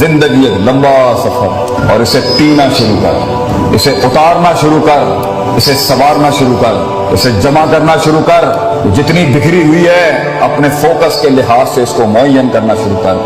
जिंदगी एक लंबा सफर, और इसे पीना शुरू कर, इसे उतारना शुरू कर, इसे संवारना शुरू कर, इसे जमा करना शुरू कर। जितनी बिखरी हुई है अपने फोकस के लिहाज से इसको मुअय्यन करना शुरू कर,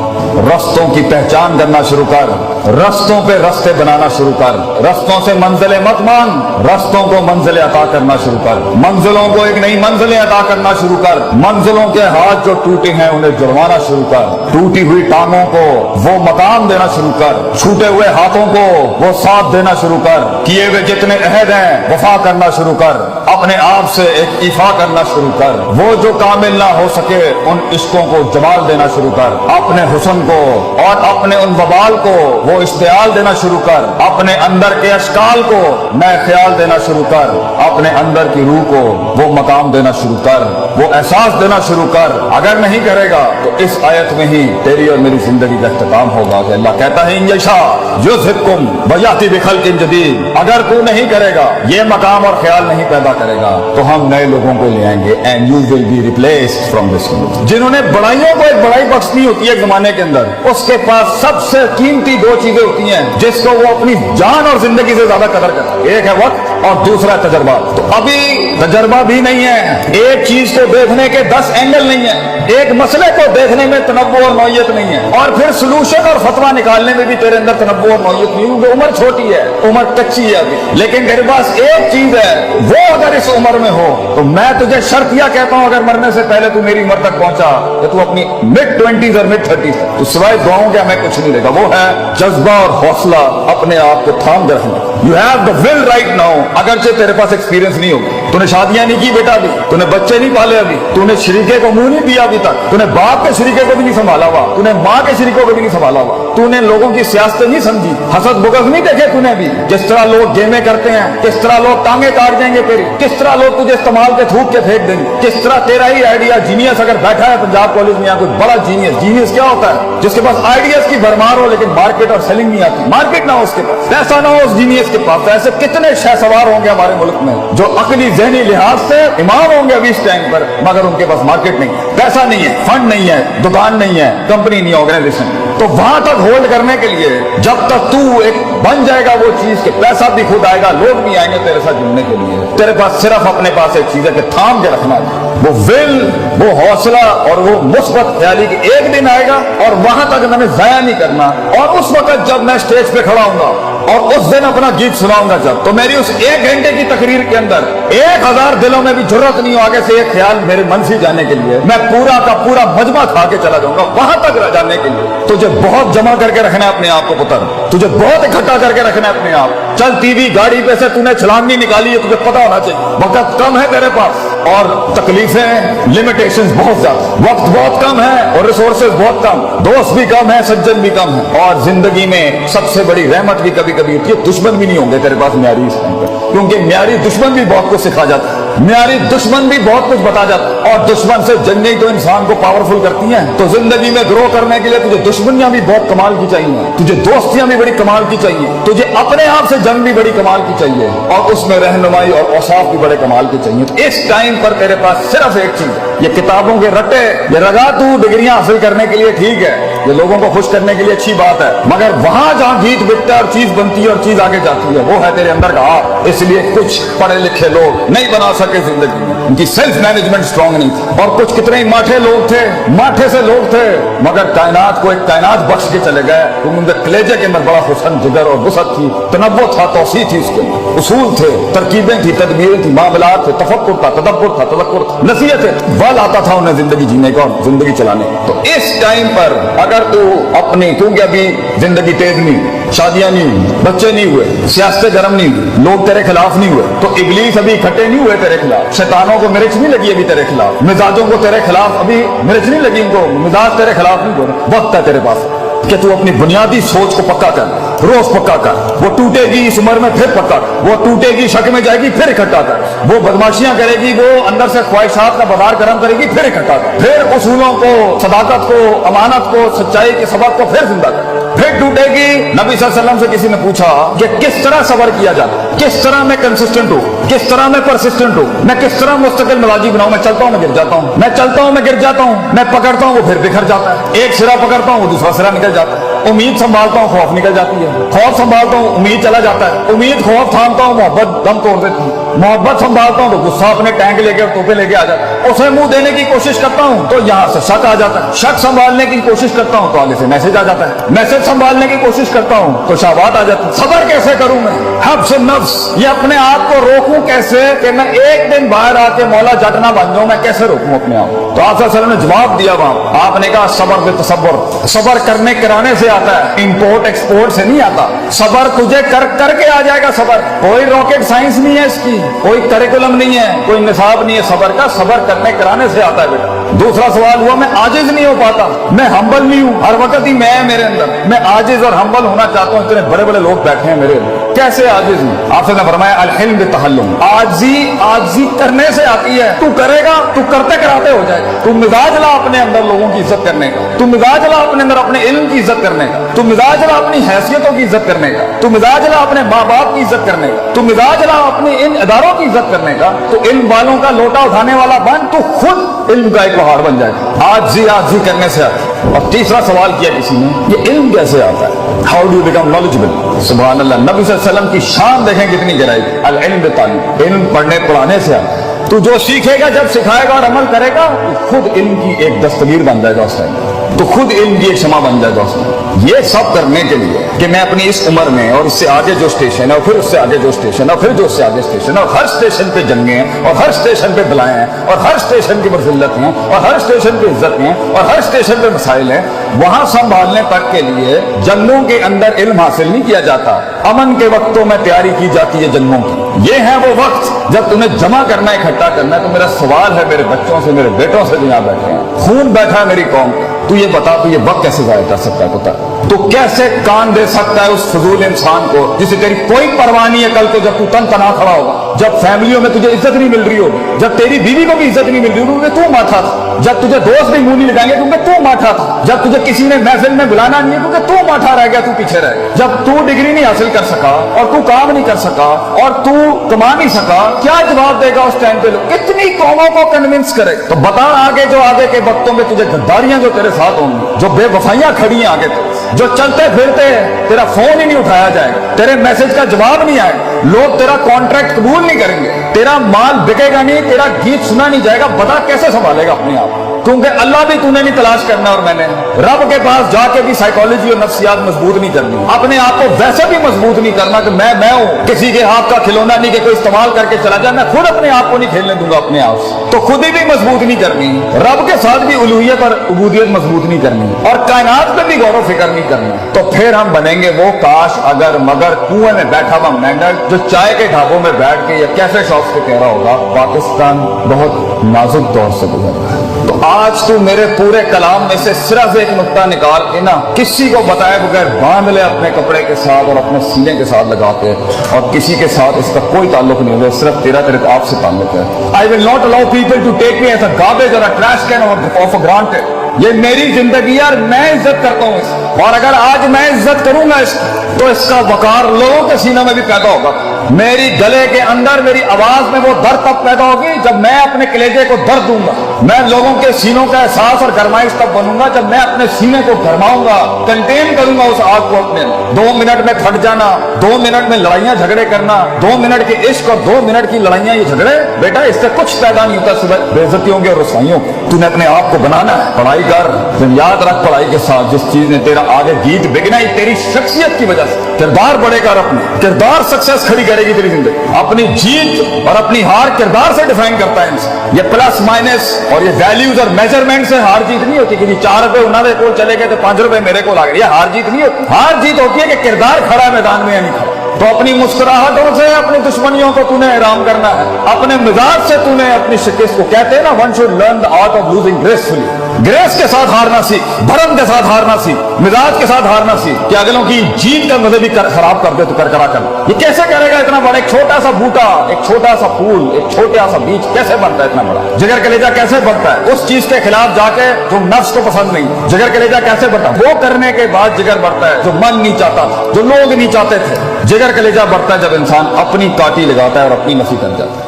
रस्तों की पहचान करना शुरू कर, रस्तों पे रस्ते बनाना शुरू कर, रस्तों से मंजिलें मत मांग, रस्तों को मंजिलें अता करना शुरू कर, मंजिलों को एक नई मंजिलें अता करना शुरू कर, मंजिलों के हाथ जो टूटे हैं उन्हें जुड़वाना शुरू कर, टूटी हुई टांगों को वो मकाम देना शुरू कर, छूटे हुए हाथों को वो साथ देना शुरू कर, किए हुए जितने अहद हैं वफा करना शुरू कर, अपने आप से एक इफा करना शुरू कर, वो जो कामिल ना हो सके उन इश्कों को जमाल देना शुरू कर, अपने हुस्न को और अपने उन वबाल को वो इश्तियाल देना शुरू कर, अपने अंदर के अशकाल को नए ख्याल देना शुरू कर, अपने अंदर की रूह को वो मकाम देना शुरू कर, वो एहसास देना शुरू कर। अगर नहीं करेगा तो इस आयत में ही तेरी और मेरी जिंदगी का इख्तिताम होगा कि अल्लाह कहता है इंशा युज़हिबकुम व याति बिखल्किन जदीद। अगर तू नहीं करेगा, ये मकाम और ख्याल नहीं पैदा करेगा, तो हम नए लोगों को ले आएंगे and you will be replaced from this world. जिन्होंने बड़ाइयों को एक बड़ाई बख्शनी होती है जमाने के अंदर, उसके पास सबसे कीमती दो चीजें होती हैं जिसको वो अपनी जान और जिंदगी से ज्यादा कदर करता है। एक है वक्त और दूसरा है तजर्बा। तो अभी तजर्बा भी नहीं है, एक चीज को देखने के 10 एंगल नहीं है, एक मसले को देखने में तनव्वुर और नौयत नहीं है, और फिर सोल्यूशन और फतवा निकालने में भी तेरे अंदर तनव्वुर और नौयत नहीं है। उम्र छोटी है, उम्र कच्ची है अभी, लेकिन तेरे पास एक चीज है, वो अगर इस उम्र में हो तो मैं तुझे शर्तिया कहता हूं, अगर मरने से पहले तू मेरी उम्र तक पहुंचा तो तू अपनी मिड-20s और मिड-30s तो सिवाय दुआओं के हमें कुछ नहीं देगा। वो है जज्बा और हौसला, अपने आप को थाम के रखना। You have the will write now. अगरचे तेरे पास एक्सपीरियंस नहीं होगा, तूने शादियां नहीं की बेटा, अभी तूने बच्चे नहीं पाले, अभी तूने शरीके को मुंह नहीं दिया, अभी तक तूने बाप के शरीके को भी नहीं संभाला हुआ, तूने माँ के शरीकों को भी नहीं संभाला हुआ, तूने लोगों की सियासत नहीं समझी, हसद बुगज नहीं देखे तूने अभी, किस तरह लोग गेमें करते हैं, किस तरह लोग टांगे काट देंगे तेरी, किस तरह लोग तुझे इस्तेमाल के थूक के फेंक देंगे, किस तरह तेरा ही आइडिया जीनियस अगर बैठा है पंजाब कॉलेज में या कोई बड़ा जीनियस। जीनियस क्या होता है? जिसके पास आइडियाज की भरमार हो लेकिन मार्केट और सेलिंग नहीं आती, मार्केट ना हो उसके पास, पैसा ना हो उस जीनियस के पास। ऐसे कितने शहसवार होंगे हमारे मुल्क में जो अकली ज़हनी लिहाज से इमाम होंगे अभी इस टाइम पर, मगर उनके पास मार्केट नहीं है, पैसा नहीं है, फंड नहीं है, दुकान नहीं है, कंपनी नहीं है, ऑर्गेनाइजेशन। तो वहां तक होल्ड करने के लिए जब तक तू एक बन जाएगा वो चीज के पैसा भी खुद आएगा, लोग भी आएंगे तेरे साथ जुड़ने के लिए, तेरे पास सिर्फ अपने पास एक चीज है कि थाम के रखना है, वो विल, वो हौसला और वो मुस्बत ख्याली कि एक दिन आएगा और वहां तक मैंने जाया नहीं करना। और उस वक्त जब मैं स्टेज पे खड़ा हूंगा और उस दिन अपना गीत सुनाऊंगा जब, तो मेरी उस 1 घंटे की तकरीर के अंदर 1000 दिलों में भी जरूरत नहीं हो आगे से एक ख्याल मेरे मन से जाने के लिए, मैं पूरा का पूरा मजमा खा के चला जाऊंगा वहां तक जाने के लिए। तुझे बहुत जमा करके रखना है अपने आप को पुत्र, तुझे बहुत इकट्ठा करके रखना है अपने आप। चलती हुई गाड़ी पे से तूने छलांग नहीं निकाली है, तुझे पता होना चाहिए वक्त कम है तेरे पास और तकलीफें, लिमिटेशंस बहुत ज्यादा, वक्त बहुत कम है और रिसोर्सेज बहुत कम, दोस्त भी कम है, सज्जन भी कम है, और जिंदगी में सबसे बड़ी रहमत भी कभी कभी होती है, दुश्मन भी नहीं होंगे तेरे पास म्यारी इस टाइम पर, क्योंकि म्यारी दुश्मन भी बहुत कुछ सिखा जाता है, म्यारी दुश्मन भी बहुत कुछ बता जाता है, और दुश्मन से जंगें तो इंसान को पावरफुल करती हैं। तो जिंदगी में ग्रो करने के लिए तुझे दुश्मनियां भी बहुत कमाल की चाहिए, तुझे दोस्तियां भी बड़ी कमाल की चाहिए, तुझे अपने आप से जंग भी बड़ी कमाल की चाहिए, और उसमें रहनुमाई और औसाफ भी बड़े कमाल के चाहिए। तो इस टाइम पर तेरे पास सिर्फ एक चीज है, ये किताबों के रट्टे, ये रगा तू डिग्रियां हासिल करने के लिए ठीक है, ये लोगों को खुश करने के लिए अच्छी बात है, मगर वहां जहां गीत बिकता है और चीज बनती है और चीज आगे जाती है, वो है तेरे अंदर का आप। इसलिए कुछ पढ़े लिखे लोग नहीं बना सके जिंदगी में, उनकी सेल्फ मैनेजमेंट स्ट्रांग नहीं थी, और कुछ कितने ही माठे लोग थे, माठे से लोग थे, मगर कायनात को एक कायनात बख्श के चले गए, क्योंकि उनके कलेजे के अंदर बड़ा हुस्न, जिगर और वसअत थी, तनव्वुर था, तौसीह थी, उसके उसूल थे, तरकीबें थी, तदबीरें थी, मामलात थे, तफक्कुर था, तदब्बुर था, तज़क्कुर था, नसीहत थे, बल आता था उन्हें जिंदगी जीने का और जिंदगी चलाने का। तो इस टाइम पर अगर तू अपनी, क्योंकि अभी जिंदगी तेज नहीं, शादियां नहीं हुई, बच्चे नहीं हुए, सियासतें गर्म नहीं हुई, लोग तेरे खिलाफ नहीं हुए, तो इब्लीस अभी इकट्ठे नहीं हुए तेरे खिलाफ, शैतानों को मिर्च नहीं लगी अभी तेरे खिलाफ, मिजाजों को तेरे खिलाफ अभी मिर्च नहीं लगी, उनको मिजाज तेरे खिलाफ नहीं हो रहे। वक्त है तेरे पास कि तू अपनी बुनियादी सोच को पक्का कर, रोज पक्का कर, वो टूटेगी इस उम्र में फिर पक्का कर, वो टूटेगी शक में जाएगी फिर इकट्ठा कर, वो बदमाशियां करेगी, वो अंदर से ख्वाहिशात का बाजार गर्म करेगी फिर इकट्ठा कर, फिर उसूलों को, सदाकत को, अमानत को, सच्चाई के सबक को फिर जिंदा कर, फिर टूटेगी। नबी सल्लल्लाहु अलैहि वसल्लम से किसी ने पूछा कि किस तरह सबर किया जाता, किस तरह मैं कंसिस्टेंट हूँ, किस तरह मैं परसिस्टेंट हूँ, मैं किस तरह मुस्तकिल मिजाजी बनाऊं, मैं चलता हूँ मैं गिर जाता हूँ, मैं चलता हूँ मैं गिर जाता हूँ, मैं पकड़ता हूँ वो फिर बिखर जाता है, एक सिरा पकड़ता हूँ वो दूसरा सिरा निकल जाता है, उम्मीद संभालता हूँ खौफ निकल जाती है, खौफ संभालता हूँ उम्मीद चला जाता है, उम्मीद खौफ थामता हूँ मोहब्बत दम तोड़ देती है, मोहब्बत संभालता हूँ तो गुस्सा अपने टैंक लेके और तोपे लेके आ जाता है, उसे मुंह देने की कोशिश करता हूँ तो यहाँ से शक आ जाता है, शक संभालने की कोशिश करता हूँ तो आगे से मैसेज आ जाता है, मैसेज संभालने की कोशिश करता हूँ तो शहवात आ जाती है। सब्र कैसे करूँ मैं, हब्स नफ्स, ये अपने आप को रोकूं कैसे कि मैं एक दिन बाहर आके मौला जट ना बन जाऊं, मैं कैसे रोकूं अपने आप को। तो आप सल्लल्लाहु अलैहि वसल्लम ने जवाब दिया वहां, आपने कहा सबर बे तसब्बुर, सबर करने कराने से आता है, इंपोर्ट एक्सपोर्ट से नहीं आता। सबर तुझे करके आ जाएगा सबर, कोई रॉकेट साइंस नहीं है इसकी, कोई करिकुलम नहीं है, कोई निसाब नहीं है सबर का, सबर करने कराने से आता है बेटा। दूसरा सवाल हुआ मैं आजिज नहीं हो पाता, मैं हम्बल नहीं हूँ, हर वक्त ही मैं मेरे अंदर, मैं आजिज और हम्बल होना चाहता हूँ, इतने बड़े बड़े लोग बैठे हैं मेरे अंदर, कैसे आजिज हूँ। आपसे ने फरमाया अल हिल्म बितहल्लुम, आजी करने से आती है, तू करेगा तू करते कराते हो जाएगा। तू मिजाज ला अपने अंदर लोगों की इज्जत करने का, तू मिजाज ला अपने अंदर अपने इल्म की इज्जत करने का, तू मिजाज ला अपनी हैसियतों की इज्जत करने का, तू मिजाज ला अपने माँ बाप की इज्जत करने का, तू मिजाज ला अपने इन इदारों की इज्जत करने का, तो इल्म वालों का लोटा उठाने वाला बन, तू खुद इल्म का एक पहाड़ बन जाएगा। आजी करने से आता है। और तीसरा सवाल किया किसी ने, ये इल्म कैसे आता है, हाउ डू बिकम नॉलेजेबल। सुभान अल्लाह, नबी सल्लल्लाहु अलैहि वसल्लम की शान देखें कितनी गहराई, अल इल्म बितालीम, इल्म पढ़ने पढ़ाने से आता है। तू जो सीखेगा जब सिखाएगा और अमल करेगा तो खुद इल्म की एक दस्तगीर बन जाएगा उस टाइम, तो खुद इल्म की एक क्षमा बन जाएगा उसमें। ये सब करने के लिए कि मैं अपनी इस उम्र में और इससे आगे जो स्टेशन है और फिर उससे आगे जो स्टेशन है और फिर जो उससे आगे स्टेशन है, और हर स्टेशन पे जंगे हैं और हर स्टेशन पे बलाएं हैं और हर स्टेशन की मरजिल्लत हैं और हर स्टेशन पे इज्जत हैं और हर स्टेशन पे मसाइल हैं, वहां संभालने तक के लिए जंगों के अंदर इल्म हासिल नहीं किया जाता, अमन के वक्तों में तैयारी की जाती है जंगों की। ये है वो वक्त जब तुम्हें जमा करना है, इकट्ठा करना है। तो मेरा सवाल है मेरे बच्चों से, मेरे बेटों से जो यहाँ बैठे हैं, खून बैठा है मेरी कौम का, तू ये बता, तू ये वक्त कैसे जाया कर सकता है पुत्र, तू कैसे कान दे सकता है उस फजूल इंसान को जिसे तेरी कोई परवाह नहीं है कल को जब तू तन तना खड़ा होगा, जब फैमिलियों में तुझे इज्जत नहीं मिल रही होगी, जब तेरी बीवी को भी इज्जत नहीं मिल रही होगी, तू माठा था, जब तुझे दोस्त भी मुंह नहीं लगाएंगे क्योंकि तू माठा था, जब तुझे किसी ने महफिल में बुलाना नहीं है क्योंकि तू माठा रह गया, तू पीछे रह गया, जब तू डिग्री नहीं हासिल कर सका और तू काम नहीं कर सका और तू कमा नहीं सका, क्या जवाब देगा उस टाइम पे? लोग कितनी कौमों को कन्विंस करे? तो बता आगे जो आगे के वक्तों में तुझे गद्दारियां जो तेरे साथ होंगी, जो बेवफाइयां खड़ी हैं आगे, जो चलते फिरते तेरा फोन ही नहीं उठाया जाएगा, तेरे मैसेज का जवाब नहीं आएगा, लोग तेरा कॉन्ट्रैक्ट कबूल नहीं करेंगे, तेरा माल बिकेगा नहीं, तेरा गीत सुना नहीं जाएगा, बता कैसे संभालेगा अपने आप? क्योंकि अल्लाह भी तूने नहीं तलाश करना और मैंने रब के पास जाके भी साइकोलॉजी और नफ्सियात मजबूत नहीं करनी, अपने आप को वैसे भी मजबूत नहीं करना कि मैं हूं, किसी के हाथ का खिलौना नहीं कि कोई इस्तेमाल करके चला जाए, मैं खुद अपने आप को नहीं खेलने दूंगा अपने आप से, तो खुद ही भी मजबूत नहीं करनी, रब के साथ भी उलूहियत और उबूदियत मजबूत नहीं करनी और कायनात पे भी गौर फिक्र नहीं करना, तो फिर हम बनेंगे वो काश अगर मगर कुएं में बैठा हुआ मेंढक जो चाय के ढाबों में बैठ के या कैफे शॉप से कह रहा होगा पाकिस्तान बहुत नाजुक दौर से गुजर रहा है। तो आज तू मेरे पूरे कलाम में से सिर्फ एक नुक्ता निकाल के ना किसी को बताए बगैर बांध ले अपने कपड़े के साथ और अपने सीने के साथ लगा के, और किसी के साथ इसका कोई ताल्लुक नहीं होगा, सिर्फ तेरे आपसे ताल्लुक है। I will not allow people to take me as a garbage और a trash can of granted. ये मेरी जिंदगी यार, मैं इज्जत करता हूँ इसकी, और अगर आज मैं इज्जत करूंगा इसकी तो इसका वकार लोगों के सीनों में भी पैदा होगा। मेरी गले के अंदर मेरी आवाज में वो दर्द तब पैदा होगी जब मैं अपने कलेजे को दर्द दूंगा। मैं लोगों के सीनों का एहसास और गरमाइश तब बनूंगा जब मैं अपने सीने को गरमाऊंगा, कंटेन करूंगा उस आग को अपने। 2 मिनट में फट जाना, 2 मिनट में लड़ाइयां झगड़े करना, 2 मिनट के इश्क और 2 मिनट की लड़ाइयां, ये झगड़े बेटा इससे कुछ पैदा नहीं होता सिवाय बेइज्जतियों के और रसवाइयों के। तूने अपने आप को बनाना है, पढ़ाई कर, तुम याद रख पढ़ाई के साथ जिस चीज ने तेरा आगे गीत बिगना ही तेरी शख्सियत की वजह से। किरदार बढ़ेगा और अपने किरदार सक्सेस खड़ी करेगी तेरी जिंदगी। अपनी जीत और अपनी हार किरदार से डिफाइन करता है इंसान। ये प्लस माइनस और ये वैल्यूज और मेजरमेंट से हार जीत नहीं होती कि 4 रुपए उन्होंने को चले गए तो 5 रुपए मेरे को आ गए, ये हार जीत नहीं होती। हार जीत होती है कि किरदार खड़ा है मैदान में या नहीं खड़ा। तो अपनी मुस्कुराहटों से अपनी दुश्मनियों को तूने हैरान करना है, अपने मिजाज से तूने अपनी शिकस्त को, कहते हैं ना one should learn the art of losing gracefully. Grace के साथ हारना सीख, भरम के साथ हारना सीख, मिजाज के साथ हारना सीख कि अगलों की जीत का मजे भी खराब कर दे तो करकरा कर। ये कैसे करेगा इतना बड़ा? एक छोटा सा बूटा, एक छोटा सा फूल, एक छोटा सा बीज कैसे बनता है इतना बड़ा? जिगर कलेजा कैसे बनता है? उस चीज के खिलाफ जाके जो नफ्स को पसंद नहीं, जिगर कलेजा कैसे बनता? वो करने के बाद जिगर बढ़ता है जो मन नहीं चाहता था, जो लोग नहीं चाहते थे। जिगर कलेजा बढ़ता है जब इंसान अपनी काटी लगाता है और अपनी नफी कर जाता है।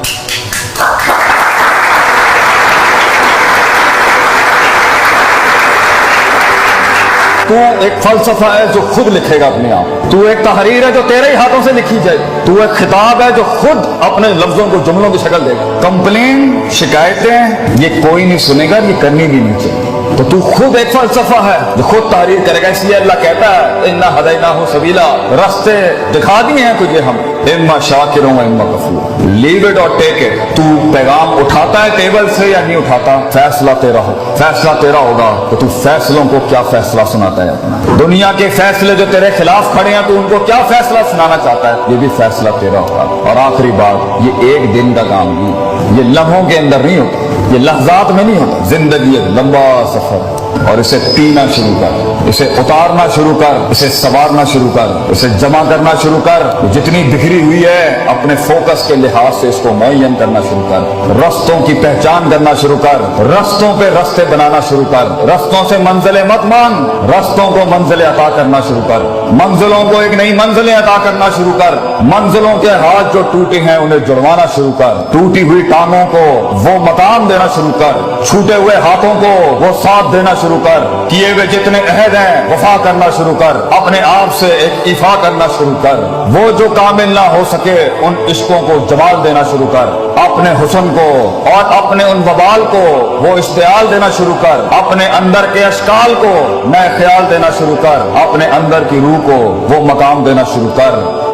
तू एक फलसफा है जो खुद लिखेगा अपने आप, तू एक तहरीर है जो तेरे ही हाथों से लिखी जाए, तू एक खिताब है जो खुद अपने लफ्जों को जुमलों की शक्ल देगा। कंप्लेन, शिकायतें ये कोई नहीं सुनेगा, ये करनी भी नहीं चाहिए। तो तू खुद एक फलसफा है जो खुद तहरीर करेगा। इसलिए अल्लाह कहता है इन्ना हदैनाहु सबीला, रास्ते दिखा दिए हैं तुझे हम, इम्मा शाकिरों व इम्मा कफूर, लीव इट और टेक इट। तू पैगाम उठाता है टेबल से या नहीं उठाता, फैसला तेरा हो, फैसला तेरा होगा। तो तू फैसलों को क्या फैसला सुनाता है अपना? दुनिया के फैसले जो तेरे खिलाफ खड़े हैं, तू उनको क्या फैसला सुनाना चाहता है? ये भी फैसला तेरा होगा। और आखिरी बात, ये एक दिन का काम नहीं, ये लम्हों के अंदर नहीं होता, ये लफ्जात में नहीं होता। जिंदगी एक लंबा सफर, और इसे पीना शुरू कर, इसे उतारना शुरू कर, इसे संवारना शुरू कर, इसे जमा करना शुरू कर। जितनी बिखरी हुई है अपने फोकस के लिहाज से इसको मुअय्यन करना शुरू कर, रस्तों की पहचान करना शुरू कर, रस्तों पे रस्ते बनाना शुरू कर, रस्तों से मंजिलें मत मांग, रस्तों को मंजिलें अता करना शुरू कर, मंजिलों को एक नई मंजिलें अता करना शुरू कर, मंजिलों के हाथ जो टूटे हैं उन्हें जुड़वाना शुरू कर, टूटी हुई टांगों को वो मकाम देना शुरू कर, छूटे हुए हाथों को वो साथ देना शुरू कर, किए हुए जितने अहद हैं वफा करना शुरू कर, अपने आप से एक इफा करना शुरू कर, वो जो कामिल ना हो सके उन इश्कों को जमाल देना शुरू कर, अपने हुस्न को और अपने उन वबाल को वो इश्तियाल देना शुरू कर, अपने अंदर के अशकाल को नए ख्याल देना शुरू कर, अपने अंदर की रूह को वो मकाम देना शुरू कर।